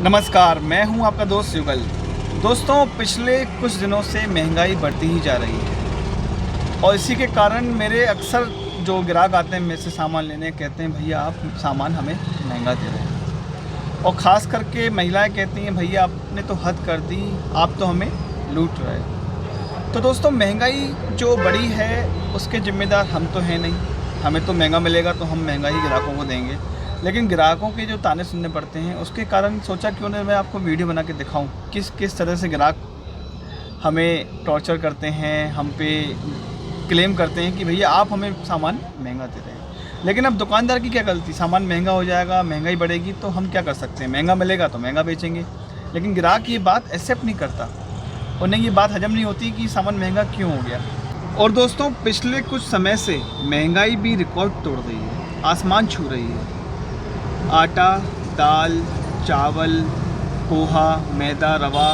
नमस्कार, मैं हूं आपका दोस्त युगल। दोस्तों, पिछले कुछ दिनों से महंगाई बढ़ती ही जा रही है और इसी के कारण मेरे अक्सर जो ग्राहक आते हैं मेरे से सामान लेने, कहते हैं भैया आप सामान हमें महंगा दे रहे हैं। और ख़ास करके महिलाएं कहती हैं भैया आपने तो हद कर दी, आप तो हमें लूट रहे हैं। तो दोस्तों, महंगाई जो बढ़ी है उसके ज़िम्मेदार हम तो हैं नहीं। हमें तो महंगा मिलेगा तो हम महंगा ही ग्राहकों को देंगे, लेकिन ग्राहकों के जो ताने सुनने पड़ते हैं उसके कारण सोचा क्यों ना मैं आपको वीडियो बना के दिखाऊं किस तरह से ग्राहक हमें टॉर्चर करते हैं, हम पे क्लेम करते हैं कि भैया आप हमें सामान महंगा दे रहे हैं। लेकिन अब दुकानदार की क्या गलती, सामान महंगा हो जाएगा, महंगाई बढ़ेगी तो हम क्या कर सकते हैं, महंगा मिलेगा तो महंगा बेचेंगे। लेकिन ग्राहक ये बात एक्सेप्ट नहीं करता, उन्हें ये बात हजम नहीं होती कि सामान महंगा क्यों हो गया। और दोस्तों, पिछले कुछ समय से महंगाई भी रिकॉर्ड तोड़ रही है, आसमान छू रही है। आटा, दाल, चावल, पोहा, मैदा, रवा,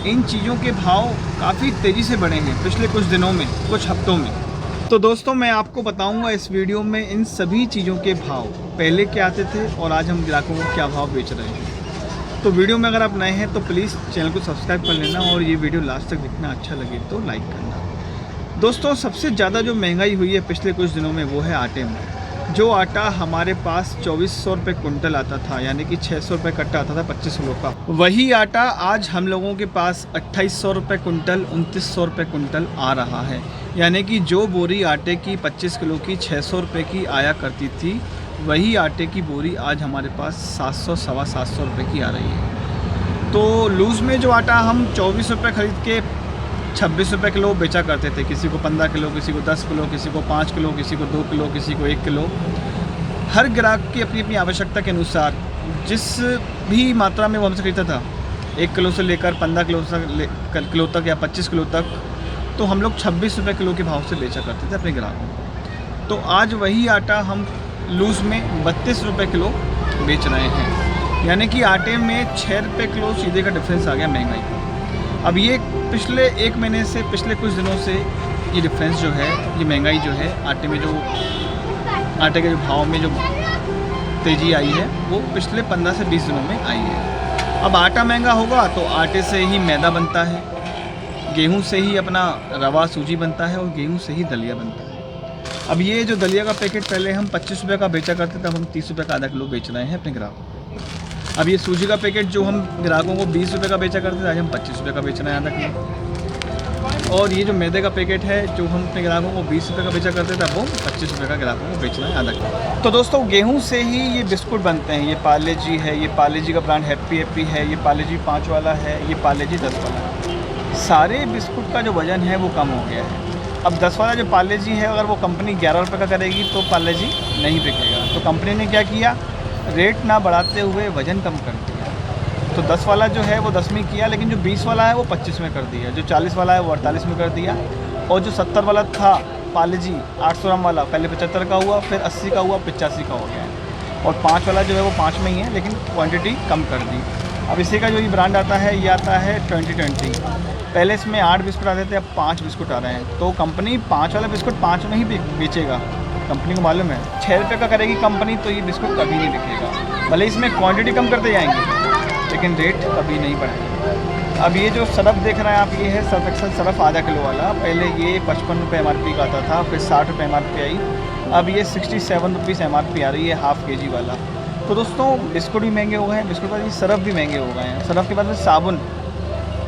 इन चीज़ों के भाव काफ़ी तेज़ी से बढ़े हैं पिछले कुछ दिनों में, कुछ हफ्तों में। तो दोस्तों, मैं आपको बताऊंगा इस वीडियो में इन सभी चीज़ों के भाव पहले क्या आते थे और आज हम ग्राहकों को क्या भाव बेच रहे हैं। तो वीडियो में अगर आप नए हैं तो प्लीज़ चैनल को सब्सक्राइब कर लेना और ये वीडियो लास्ट तक देखना, अच्छा लगे तो लाइक करना। दोस्तों, सबसे ज़्यादा जो महंगाई हुई है पिछले कुछ दिनों में वो है आटे में। जो आटा हमारे पास 2400 रुपये कुंटल आता था, यानी कि 600 रुपये कट्टा आता था 25 किलो का, वही आटा आज हम लोगों के पास 2800 रुपये कुंटल, 2900 रुपये कुंटल आ रहा है। यानी कि जो बोरी आटे की 25 किलो की 600 रुपये की आया करती थी, वही आटे की बोरी आज हमारे पास 700 सवा 700 रुपये की आ रही है। तो लूज़ में जो आटा हम 24 रुपये ख़रीद के 26 रुपये किलो बेचा करते थे, किसी को 15 किलो, किसी को 10 किलो, किसी को 5 किलो, किसी को 2 किलो, किसी को 1 किलो। हर ग्राहक की अपनी अपनी आवश्यकता के अनुसार जिस भी मात्रा में वो हमसे खरीदता था, 1 किलो से लेकर 15 किलो तक या 25 किलो तक, तो हम लोग 26 रुपये किलो के भाव से बेचा करते थे अपने ग्राहकों को। तो आज वही आटा हम लूज़ में 32 रुपये किलो बेच रहे हैं, यानी कि आटे में 6 रुपये किलो सीधे का डिफरेंस आ गया महंगाई का। अब ये पिछले 1 महीने से, पिछले कुछ दिनों से ये डिफरेंस जो है, ये महंगाई जो है आटे में, जो आटे के जो भाव में जो तेज़ी आई है वो पिछले 15 से 20 दिनों में आई है। अब आटा महंगा होगा तो आटे से ही मैदा बनता है, गेहूं से ही अपना रवा सूजी बनता है और गेहूं से ही दलिया बनता है। अब ये जो दलिया का पैकेट पहले हम 25 रुपये का बेचा करते थे, अब हम 30 रुपये का आधा किलो बेच रहे हैं अपने ग्राहकों को। अब ये सूजी का पैकेट जो हम ग्राहकों को 20 रुपये का बेचा करते थे, आज हम 25 रुपये का बेच रहे हैं आधा किलो। और ये जो मैदे का पैकेट है जो हम अपने ग्राहकों को 20 रुपये का बेचा करते थे, वो 25 रुपये का ग्राहकों को बेच रहे हैं आधा किलो। तो दोस्तों, गेहूं से ही ये बिस्कुट बनते हैं। ये पार्ले जी है, ये पार्ले जी का ब्रांड हैप्पी है, ये पार्ले जी 5 वाला है, ये पार्ले जी 10 वाला है। सारे बिस्कुट का जो वज़न है वो कम हो गया है। अब 10 वाला जो पार्ले जी है, अगर वो कंपनी 11 रुपये का करेगी तो पार्ले जी नहीं बिकेगा। तो कंपनी ने क्या किया, रेट ना बढ़ाते हुए वज़न कम कर दिया। तो 10 वाला जो है वो 10 में किया, लेकिन जो 20 वाला है वो 25 में कर दिया, जो 40 वाला है वो 48 में कर दिया, और जो 70 वाला था पार्ले जी 800 ग्राम वाला, पहले 75 का हुआ, फिर 80 का हुआ, 85 का हो गया है। और 5 वाला जो है वो 5 में ही है, लेकिन क्वांटिटी कम कर दी। अब इसी का जो ये ब्रांड आता है, ये आता है 2020। पहले इसमें 8 बिस्कुट आते थे, अब 5 बिस्कुट आ रहे हैं। तो कंपनी 5 वाला बिस्कुट 5 में ही बेचेगा। कंपनी को मालूम है 6 रुपये का करेगी कंपनी तो ये बिस्कुट कभी नहीं बिकेगा। भले इसमें क्वांटिटी कम करते जाएंगे, लेकिन रेट कभी नहीं बढ़ेगा। अब ये जो सरफ देख रहे हैं आप, ये है सर्फ एक्सेल सरफ आधा किलो वाला। पहले ये 55 रुपये MRP का आता था, फिर 60 रुपये MRP आई, अब ये 67 रुपीज़ MRP आ रही है हाफ़ kg वाला। तो दोस्तों, बिस्कुट भी महंगे हो गए हैं, बिस्कुट का ये सरफ भी महंगे हो गए हैं। सरफ के बाद में साबुन,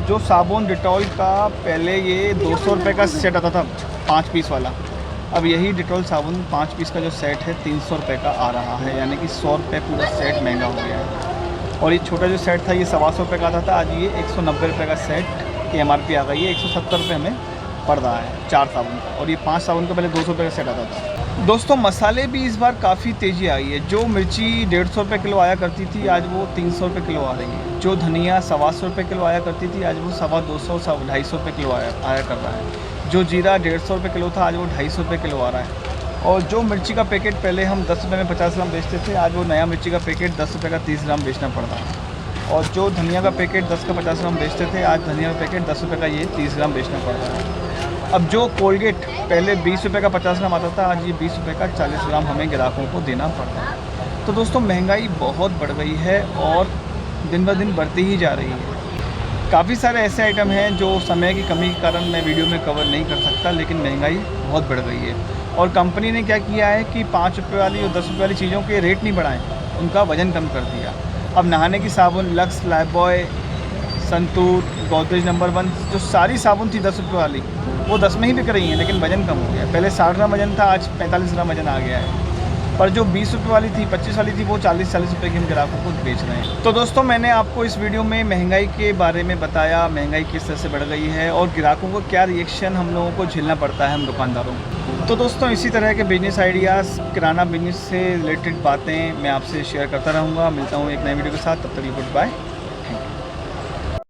जो साबुन डिटॉल का पहले ये 200 रुपये का सेट आता था 5 पीस वाला, अब यही डिटॉल साबुन 5 पीस का जो सेट है 300 रुपये का आ रहा है, यानी कि 100 रुपये पूरा सेट महंगा हो गया है। और ये छोटा जो सेट था ये 125 रुपये का आता था, आज ये 190 रुपये का सेट की MRP आ गई है, 170 रुपये में पड़ रहा है 4 साबुन का। और ये 5 साबुन का पहले 200 रुपये का सेट आता था। दोस्तों, मसाले भी इस बार काफ़ी तेज़ी आई है। जो मिर्ची 150 रुपये किलो आया करती थी, आज वो 300 रुपये किलो आ रही है। जो धनिया 125 रुपये किलो आया करती थी, आज वो 250 250 रुपये किलो आया कर रहा है। जो जीरा 150 रुपये किलो था, आज वो 250 रुपये किलो आ रहा है। और जो मिर्ची का पैकेट पहले हम 10 रुपये में 50 ग्राम बेचते थे, आज वो नया मिर्ची का पैकेट 10 रुपये का 30 ग्राम बेचना पड़ रहा है। और जो धनिया का पैकेट 10 का 50 ग्राम बेचते थे, आज धनिया का पैकेट 10 रुपये का ये 30 ग्राम बेचना पड़ रहा है। अब जो कोलगेट पहले 20 रुपये का 50 ग्राम आता था, आज ये 20 रुपये का 40 ग्राम हमें ग्राहकों को देना पड़ रहा है। तो दोस्तों, महंगाई बहुत बढ़ गई है और दिन ब दिन बढ़ती ही जा रही है। काफ़ी सारे ऐसे आइटम हैं जो समय की कमी के कारण मैं वीडियो में कवर नहीं कर सकता, लेकिन महंगाई बहुत बढ़ गई है। और कंपनी ने क्या किया है कि 5 रुपये वाली और 10 रुपये वाली चीज़ों के रेट नहीं बढ़ाएं, उनका वज़न कम कर दिया। अब नहाने की साबुन lux, Lifebuoy, santoor, Godrej number 1 जो सारी साबुन थी 10 रुपये वाली, वो 10 में ही बिक रही हैं, लेकिन वज़न कम हो गया। पहले 60 ग्राम वज़न था, आज 45 ग्राम वज़न आ गया है। पर जो 20 रुपये वाली थी, 25 वाली थी, वो 40-40 रुपये के हम ग्राहकों को बेच रहे हैं। तो दोस्तों, मैंने आपको इस वीडियो में महंगाई के बारे में बताया, महंगाई किस तरह से बढ़ गई है और ग्राहकों को क्या रिएक्शन हम लोगों को झेलना पड़ता है, हम दुकानदारों को। तो दोस्तों, इसी तरह के बिजनेस आइडियाज़, किराना बिजनेस से रिलेटेड बातें मैं आपसे शेयर करता रहूँगा। मिलता हूँ एक नए वीडियो के साथ, तब तक गुड बाय।